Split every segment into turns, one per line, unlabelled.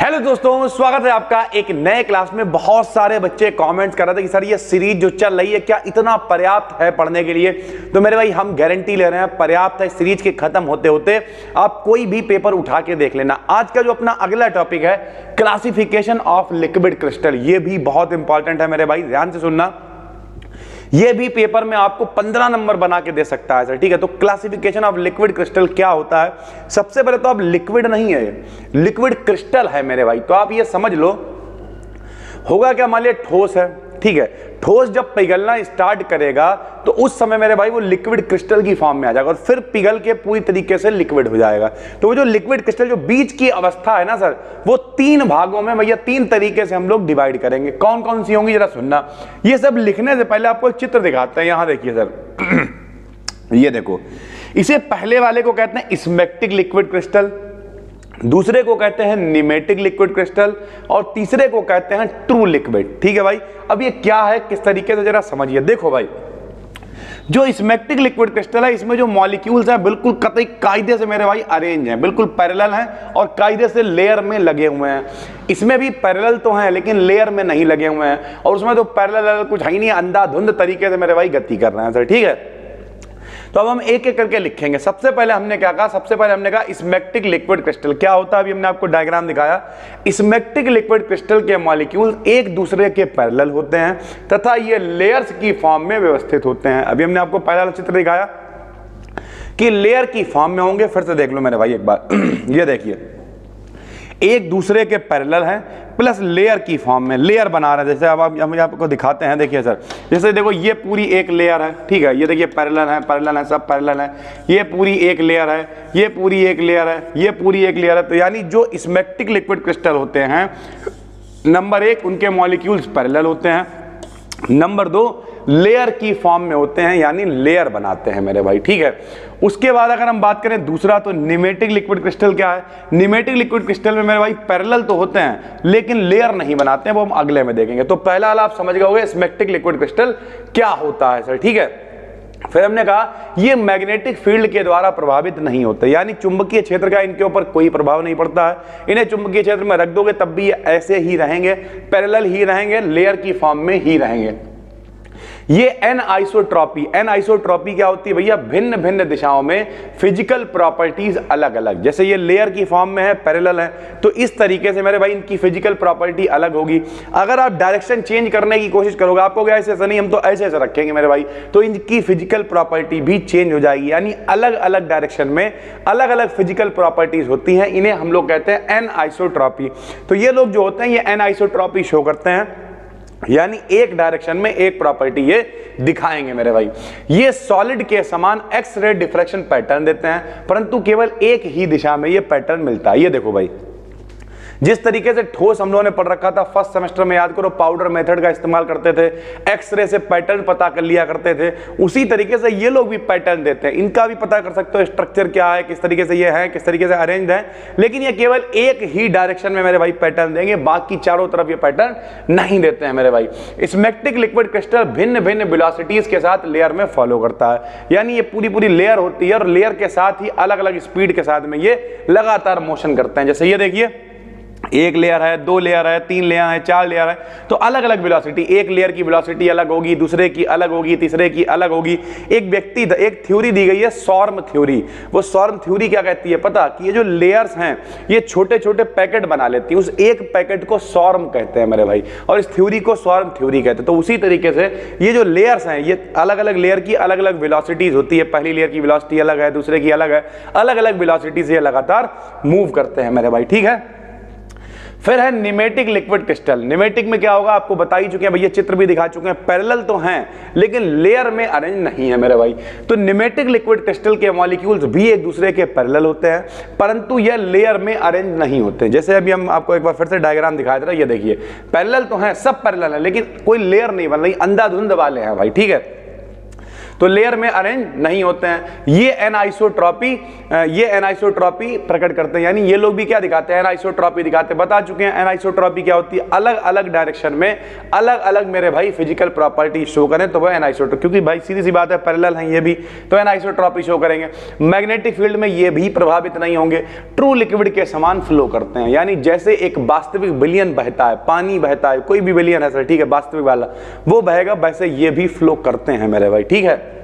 Hello दोस्तों, स्वागत है आपका एक नए क्लास में। बहुत सारे बच्चे कमेंट्स कर रहे थे कि सर ये सीरीज जो चल रही है क्या इतना पर्याप्त है पढ़ने के लिए। तो मेरे भाई हम गारंटी ले रहे हैं पर्याप्त है। सीरीज के खत्म होते होते आप कोई भी पेपर उठा के देख लेना। आज का जो अपना अगला टॉपिक है क्लासिफिकेशन ऑफ लिक्विड क्रिस्टल, ये भी बहुत इंपॉर्टेंट है मेरे भाई, ध्यान से सुनना। ये भी पेपर में आपको 15 नंबर बना के दे सकता है सर, ठीक है। तो क्लासिफिकेशन ऑफ लिक्विड क्रिस्टल क्या होता है। सबसे पहले तो आप लिक्विड नहीं है, लिक्विड क्रिस्टल है मेरे भाई। तो आप ये समझ लो होगा क्या, मान लिया ठोस है, ठीक है। ठोस जब पिघलना स्टार्ट करेगा तो उस समय मेरे भाई वो लिक्विड क्रिस्टल की फॉर्म में आ जाएगा और फिर पिघल के पूरी तरीके से लिक्विड हो जाएगा। तो वो जो लिक्विड क्रिस्टल जो बीच की अवस्था है ना सर, वो 3 भागों में भैया 3 तरीके से हम लोग डिवाइड करेंगे। कौन कौन सी होंगी जरा सुनना। ये सब लिखने से पहले आपको एक चित्र दिखाते हैं। यहां देखिए सर ये देखो, इसे पहले वाले को कहते हैं स्मेक्टिक लिक्विड क्रिस्टल, दूसरे को कहते हैं निमेटिक लिक्विड क्रिस्टल और तीसरे को कहते हैं ट्रू लिक्विड, ठीक है भाई। अब ये क्या है, किस तरीके से जरा समझिए। देखो भाई, जो स्मेक्टिक लिक्विड क्रिस्टल है इसमें जो मॉलिक्यूल्स हैं बिल्कुल कतई कायदे से मेरे भाई अरेंज हैं, बिल्कुल पैरेलल हैं और कायदे से लेयर में लगे हुए हैं। इसमें भी पैरेलल तो हैं लेकिन लेयर में नहीं लगे हुए हैं, और उसमें तो पैरेलल कुछ है ही नहीं, अंधाधुंध तरीके से मेरे भाई गति कर रहे हैं सर, ठीक है। तो अब हम एक एक करके लिखेंगे। सबसे पहले हमने क्या कहा, सबसे पहले हमने कहा स्मेक्टिक लिक्विड क्रिस्टल क्या होता है। अभी हमने आपको डायग्राम दिखाया। स्मेक्टिक लिक्विड क्रिस्टल के मॉलिक्यूल्स एक दूसरे के पैरेलल होते हैं तथा ये लेयर्स की फॉर्म में व्यवस्थित होते हैं। अभी हमने आपको पहला चित्र दिखाया कि लेयर की फॉर्म में होंगे। फिर से देख लो मेरे भाई एक बार ये देखिए, एक दूसरे के पैरेलल हैं प्लस लेयर की फॉर्म में लेयर बना रहे हैं। जैसे अब हम आपको दिखाते हैं, देखिए सर, जैसे देखो ये पूरी एक लेयर है, ठीक है। ये देखिए पैरेलल है, सब पैरेलल है। ये पूरी एक लेयर है, ये पूरी एक लेयर है, ये पूरी एक लेयर है। तो यानी जो स्मेक्टिक लिक्विड क्रिस्टल होते हैं, नंबर 1 उनके मॉलिक्यूल्स पैरेलल होते हैं, नंबर 2 लेयर की फॉर्म में होते हैं, यानी लेयर बनाते हैं मेरे भाई, ठीक है। उसके बाद अगर हम बात करें दूसरा, तो निमेटिक लिक्विड क्रिस्टल क्या है। निमेटिक लिक्विड क्रिस्टल में मेरे भाई पैरेलल तो होते हैं लेकिन लेयर नहीं बनाते हैं, वो हम अगले में देखेंगे। तो पहला वाला आप समझ गए होंगे स्मेक्टिक लिक्विड क्रिस्टल क्या होता है सर, ठीक है। फिर हमने कहा ये मैग्नेटिक फील्ड के द्वारा प्रभावित नहीं होते, यानी चुंबकीय क्षेत्र का इनके ऊपर कोई प्रभाव नहीं पड़ता है। इन्हें चुंबकीय क्षेत्र में रख दोगे तब भी ये ऐसे ही रहेंगे, पैरेलल ही रहेंगे, लेयर की फॉर्म में ही रहेंगे। ये एनआइसोट्रॉपी, एनआइसोट्रॉपी क्या होती है भैया, भिन्न भिन्न दिशाओं में फिजिकल प्रॉपर्टीज अलग अलग। जैसे ये लेयर की फॉर्म में है, पैरेलल है, तो इस तरीके से मेरे भाई इनकी फिजिकल प्रॉपर्टी अलग होगी। अगर आप डायरेक्शन चेंज करने की कोशिश करोगे, आपको क्या ऐसे नहीं, हम तो ऐसे ऐसे रखेंगे मेरे भाई, तो इनकी फिजिकल प्रॉपर्टी भी चेंज हो जाएगी। यानी अलग अलग डायरेक्शन में अलग अलग फिजिकल प्रॉपर्टीज होती हैं, इन्हें हम लोग कहते हैं एनआइसोट्रॉपी। तो ये लोग जो होते हैं ये एनआइसोट्रॉपी शो करते हैं, यानी एक डायरेक्शन में एक प्रॉपर्टी ये दिखाएंगे मेरे भाई। ये सॉलिड के समान एक्स रे डिफ्रैक्शन पैटर्न देते हैं, परंतु केवल एक ही दिशा में ये पैटर्न मिलता है। ये देखो भाई, जिस तरीके से ठोस हम लोगों ने पढ़ रखा था फर्स्ट सेमेस्टर में, याद करो, पाउडर मेथड का इस्तेमाल करते थे, एक्सरे से पैटर्न पता कर लिया करते थे, उसी तरीके से ये लोग भी पैटर्न देते हैं। इनका भी पता कर सकते हो स्ट्रक्चर क्या है, किस तरीके से ये है, किस तरीके से अरेंज है, लेकिन ये केवल एक ही डायरेक्शन में मेरे भाई पैटर्न देंगे, बाकी चारों तरफ ये पैटर्न नहीं देते हैं मेरे भाई। स्मेक्टिक लिक्विड क्रिस्टल भिन्न भिन्न वेलोसिटीज के साथ लेयर में फॉलो करता है, यानी ये पूरी पूरी लेयर होती है और लेयर के साथ ही अलग अलग स्पीड के साथ में ये लगातार मोशन करते हैं। जैसे ये देखिए, एक लेयर है, 2 लेयर है, 3 लेयर है, 4 लेयर है, तो अलग अलग वेलोसिटी, एक लेयर की वेलोसिटी अलग होगी, दूसरे की अलग होगी, तीसरे की अलग होगी। एक थ्योरी दी गई है सॉर्म थ्योरी। वो सॉर्म थ्योरी क्या कहती है पता, कि ये जो लेयर्स हैं ये छोटे छोटे पैकेट बना लेती है, उस एक पैकेट को सॉर्म कहते हैं मेरे भाई, और इस थ्योरी को सॉर्म थ्योरी कहते हैं। तो उसी तरीके से ये जो लेयर्स हैं ये अलग अलग लेयर की अलग अलग वेलोसिटीज होती है। पहली लेयर की वेलोसिटी अलग है, दूसरे की अलग है, अलग अलग वेलोसिटी से ये लगातार मूव करते हैं मेरे भाई, ठीक है। फिर है निमेटिक लिक्विड क्रिस्टल। निमेटिक में क्या होगा आपको बता ही चुके हैं भैया, चित्र भी दिखा चुके हैं, पैरेलल तो हैं लेकिन लेयर में अरेंज नहीं है मेरे भाई। तो निमेटिक लिक्विड क्रिस्टल के मॉलिक्यूल्स भी एक दूसरे के पैरेलल होते हैं, परंतु यह लेयर में अरेंज नहीं होते। जैसे अभी हम आपको एक बार फिर से डायग्राम दिखाया था, ये देखिए पैरेलल तो हैं, सब पैरेलल है, लेकिन कोई लेयर नहीं बन रही, अंधाधुंध वाले हैं भाई, ठीक है। तो लेयर में अरेंज नहीं होते हैं। ये एनाइसोट्रॉपी प्रकट करते हैं, यानी ये लोग भी क्या दिखाते हैं, एनाइसोट्रॉपी दिखाते हैं। बता चुके हैं एनाइसोट्रॉपी क्या होती है, अलग अलग डायरेक्शन में अलग अलग मेरे भाई फिजिकल प्रॉपर्टी शो करें तो वह एनाइसोट्रॉपी, क्योंकि भाई सीधी सी बात है पैरेलल हैं ये भी, तो एनाइसोट्रॉपी शो करेंगे। मैग्नेटिक फील्ड में ये भी प्रभावित नहीं होंगे, ट्रू लिक्विड के समान फ्लो करते हैं, यानी जैसे एक वास्तविक विलयन बहता है, पानी बहता है, कोई भी विलयन है सर, ठीक है, वास्तविक वाला वो बहेगा, वैसे ये भी फ्लो करते हैं मेरे भाई, ठीक है।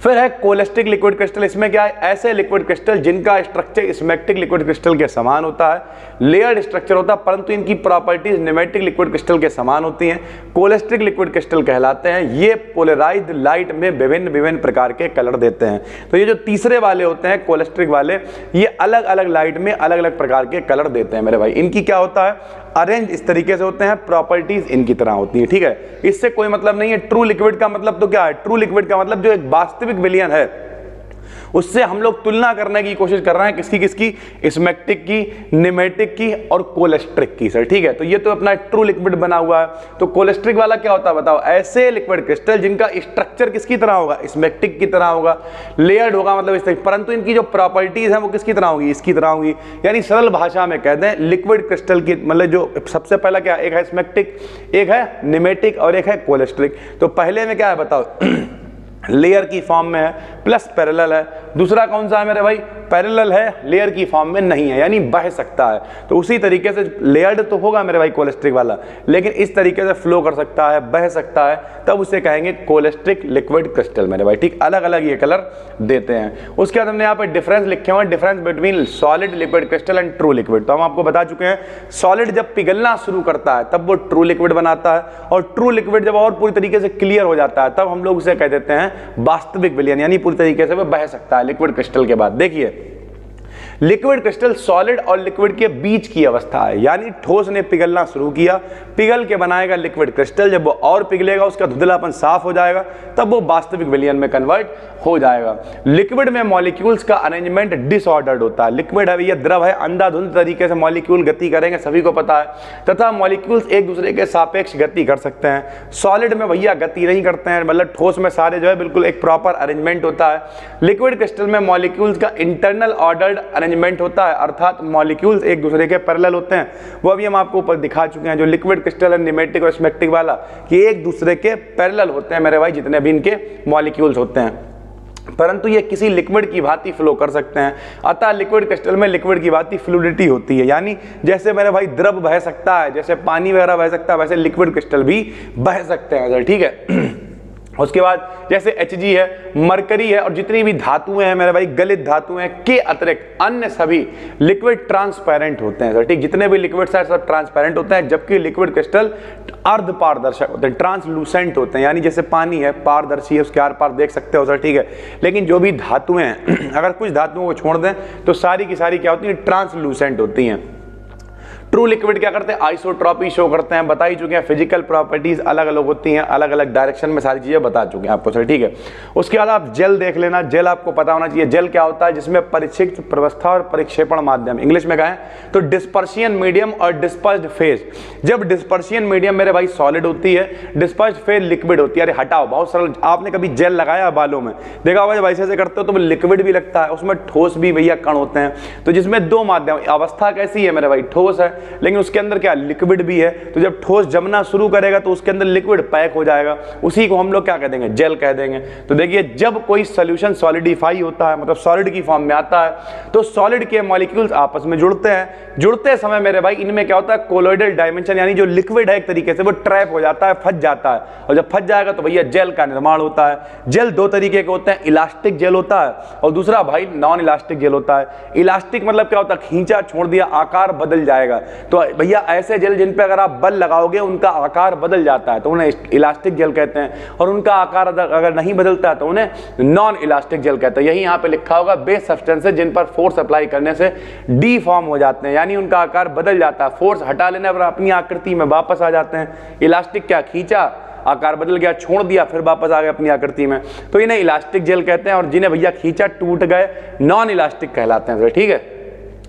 फिर है कोलेस्टिक लिक्विड क्रिस्टल। इसमें क्या है, ऐसे लिक्विड क्रिस्टल जिनका स्ट्रक्चर स्मेक्टिक लिक्विड क्रिस्टल के समान होता है, लेयर्ड स्ट्रक्चर होता है, परंतु इनकी प्रॉपर्टीज न्यूमेटिक लिक्विड क्रिस्टल के समान होती हैं, कोलेस्टिक लिक्विड क्रिस्टल कहलाते हैं। ये पोलराइज्ड लाइट में विभिन्न विभिन्न प्रकार के कलर देते हैं। तो ये जो तीसरे वाले होते हैं कोलेस्ट्रिक वाले, ये अलग अलग लाइट में अलग अलग प्रकार के कलर देते हैं मेरे भाई। इनकी क्या होता है, अरेंज इस तरीके से होते हैं, प्रॉपर्टीज इनकी तरह होती है, ठीक है। इससे कोई मतलब नहीं है। ट्रू लिक्विड का मतलब तो क्या है, ट्रू लिक्विड का मतलब जो एक वास्तविक विलयन है उससे हम लोग तुलना करने की कोशिश कर रहे हैं, किसकी किसकी, स्मेक्टिक की, न्यूमेटिक की और कोलेस्ट्रिक की सर, ठीक है। तो ये तो अपना ट्रू लिक्विड बना हुआ है। तो कोलेस्ट्रिक वाला क्या होता है बताओ, ऐसे लिक्विड क्रिस्टल जिनका स्ट्रक्चर किसकी तरह होगा, स्मेक्टिक की तरह होगा, लेयर्ड होगा, मतलब इस तरह, परंतु इनकी जो प्रॉपर्टीज है वो किसकी तरह होगी, इसकी तरह होगी। यानी सरल भाषा में कहते हैं लिक्विड क्रिस्टल की मतलब जो सबसे पहला क्या, एक है स्मेक्टिक, एक है न्यूमेटिक और एक है कोलेस्ट्रिक। तो पहले में क्या है बताओ, लेयर की फॉर्म में है प्लस पैरेलल है। दूसरा कौन सा है मेरे भाई, पैरेलल है, लेयर की फॉर्म में नहीं है, यानी बह सकता है। तो उसी तरीके से लेयर्ड तो होगा मेरे भाई कोलेस्ट्रिक वाला, लेकिन इस तरीके से फ्लो कर सकता है, बह सकता है, तब उसे कहेंगे कोलेस्ट्रिक लिक्विड क्रिस्टल मेरे भाई, ठीक। अलग अलग ये कलर देते हैं। उसके बाद हमने यहाँ पे डिफरेंस लिखे हुए हैं, difference between solid liquid crystal and true liquid. तो हम आपको बता चुके हैं सॉलिड जब पिघलना शुरू करता है तब वो ट्रू लिक्विड बनाता है, और ट्रू लिक्विड जब और पूरी तरीके से क्लियर हो जाता है तब हम लोग उसे कह देते हैं वास्तविक विलयन, यानी पूरी तरीके से वो बह सकता है लिक्विड क्रिस्टल के बाद। देखिए लिक्विड क्रिस्टल सॉलिड और लिक्विड के बीच की अवस्था है, यानी ठोस ने पिघलना शुरू किया, पिघल के बनाएगा लिक्विड क्रिस्टल, जब वो और पिघलेगा उसका धुंधलापन साफ हो जाएगा तब वो वास्तविक विलयन में कन्वर्ट हो जाएगा। लिक्विड में मॉलिक्यूल्स का अरेंजमेंट डिसऑर्डर्ड होता है। लिक्विड है भैया, द्रव है, अंधाधुंध तरीके से मॉलिक्यूल गति करेंगे, सभी को पता है, तथा मॉलिक्यूल्स एक दूसरे के सापेक्ष गति कर सकते हैं। सॉलिड में भैया गति नहीं करते हैं, मतलब ठोस में सारे जो है बिल्कुल एक प्रॉपर अरेंजमेंट होता है। लिक्विड क्रिस्टल में मॉलिक्यूल्स का इंटरनल ऑर्डर्ड अरेंजमेंट होता है, अर्थात मॉलिक्यूल्स एक दूसरे के पैरेलल होते हैं। वो अभी हम आपको ऊपर दिखा चुके हैं, जो लिक्विड क्रिस्टल है न्यूमेटिक और स्मेक्टिक वाला, कि एक दूसरे के पैरेलल होते हैं मेरे भाई, जितने भी इनके मॉलिक्यूल्स होते हैं, परंतु ये किसी लिक्विड की भांति फ्लो कर सकते हैं। अतः लिक्विड क्रिस्टल में लिक्विड की भांति फ्लूइडिटी होती है, यानी जैसे मेरे भाई द्रव बह सकता है, जैसे पानी वगैरह बह सकता है, वैसे लिक्विड क्रिस्टल भी बह सकते हैं सर, ठीक है। उसके बाद जैसे Hg है, मरकरी है, और जितनी भी धातुएं हैं मेरे भाई, गलित धातुएं के अतिरिक्त अन्य सभी लिक्विड ट्रांसपेरेंट होते हैं सर, ठीक। जितने भी लिक्विड हैं सब ट्रांसपेरेंट होते हैं, जबकि लिक्विड क्रिस्टल अर्ध पारदर्शक होते हैं, ट्रांसलूसेंट होते हैं, यानी जैसे पानी है पारदर्शी है, उसके आर पार देख सकते हो सर, ठीक है। लेकिन जो भी धातुएं हैं अगर कुछ धातुओं को छोड़ दें तो सारी की सारी क्या होती है, ट्रांसलूसेंट होती हैं। ट्रू लिक्विड क्या करते हैं, आइसोट्रॉपी शो करते हैं, बता ही चुके हैं। फिजिकल प्रॉपर्टीज अलग अलग होती हैं, अलग अलग डायरेक्शन में सारी चीजें बता चुके हैं आपको सर, ठीक है। उसके बाद आप जेल देख लेना, जेल आपको पता होना चाहिए। जेल क्या होता है, जिसमें परिक्षिप्त प्रवस्था और परिक्षेपण माध्यम, इंग्लिश में कहें तो डिस्पर्सियन मीडियम और डिस्पर्स्ड फेज। जब डिस्पर्सियन मीडियम मेरे भाई सॉलिड होती है, डिस्पर्स्ड फेज लिक्विड होती है। अरे हटाओ, बहुत सरल। आपने कभी जेल लगाया बालों में, देखा होगा जब ऐसे करते हो तो लिक्विड भी लगता है, उसमें ठोस भी भैया कण होते हैं। तो जिसमें दो माध्यम, अवस्था कैसी है मेरे भाई, ठोस है, लेकिन उसके अंदर क्या लिक्विड भी है। तो जब ठोस जमना शुरू करेगा तो उसके अंदर लिक्विड पैक हो जाएगा, उसी को हम लोग क्या कह देंगे, जेल कह देंगे। तो देखिए जब कोई सॉल्यूशन सॉलिडिफाई होता है, मतलब सॉलिड की फॉर्म में आता है, तो सॉलिड के मॉलिक्यूल्स आपस में जुड़ते हैं। जुड़ते समय मेरे भाई इनमें क्या होता है, कोलोइडल डायमेंशन, यानी जो लिक्विड है एक तरीके से वो ट्रैप हो जाता है, फंस जाता है, और जब फंस जाएगा तो भैया जेल का निर्माण होता है। जेल दो तरीके के होते हैं, इलास्टिक जेल होता है और दूसरा भाई नॉन इलास्टिक जेल होता है। इलास्टिक मतलब क्या होता है, खींचा छोड़ दिया आकार बदल जाएगा। तो भैया ऐसे जेल जिन पे अगर आप बल लगाओगे उनका आकार बदल जाता है तो उन्हें इलास्टिक जेल कहते हैं, और उनका आकार अगर नहीं बदलता है तो उन्हें नॉन इलास्टिक जेल कहते हैं। यही यहाँ पे लिखा होगा, बेस सब्सटेंसेस जिन पर फोर्स अप्लाई करने से डीफॉर्म हो जाते हैं, यानी उनका आकार बदल जाता है, फोर्स हटा लेने पर अपनी आकृति में वापस आ जाते हैं। इलास्टिक क्या, खींचा आकार बदल गया, छोड़ दिया, फिर वापस आ गए अपनी आकृति में, तो इन्हें इलास्टिक जेल कहते हैं। और जिन्हें भैया खींचा टूट गए, नॉन इलास्टिक कहलाते हैं, ठीक है।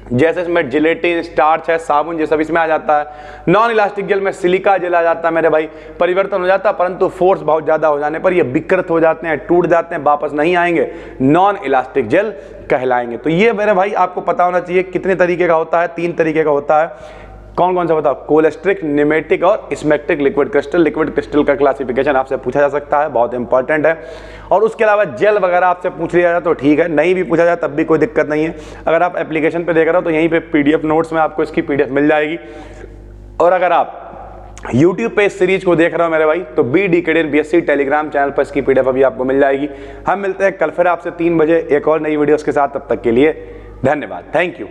जैसे इसमें जिलेटिन, स्टार्च है, साबुन, ये सब इसमें आ जाता है। नॉन इलास्टिक जेल में सिलिका जेल आ जाता है मेरे भाई, परिवर्तन हो जाता है, परंतु फोर्स बहुत ज्यादा हो जाने पर ये विकृत हो जाते हैं, टूट जाते हैं, वापस नहीं आएंगे, नॉन इलास्टिक जेल कहलाएंगे। तो ये मेरे भाई आपको पता होना चाहिए कितने तरीके का होता है, 3 तरीके का होता है। कौन कौन सा बताओ? कोलेस्ट्रिक, निमेटिक और smectic liquid crystal. Liquid crystal का क्लासिफिकेशन आपसे पूछा जा सकता है, बहुत इंपॉर्टेंट है। और उसके अलावा जेल वगैरह आपसे पूछ लिया जाए तो ठीक है, नहीं भी पूछा जाए तब भी कोई दिक्कत नहीं है। अगर आप एप्लीकेशन पे देख रहे हो तो यहीं पे PDF नोट्स में आपको इसकी PDF मिल जाएगी। और अगर आप YouTube पे इस सीरीज को देख रहे हो मेरे भाई तो BDKD टेलीग्राम चैनल पर इसकी PDF अभी आपको मिल जाएगी। हम मिलते हैं कल फिर आपसे 3 बजे एक और नई वीडियोस के साथ। तब तक के लिए धन्यवाद, थैंक यू।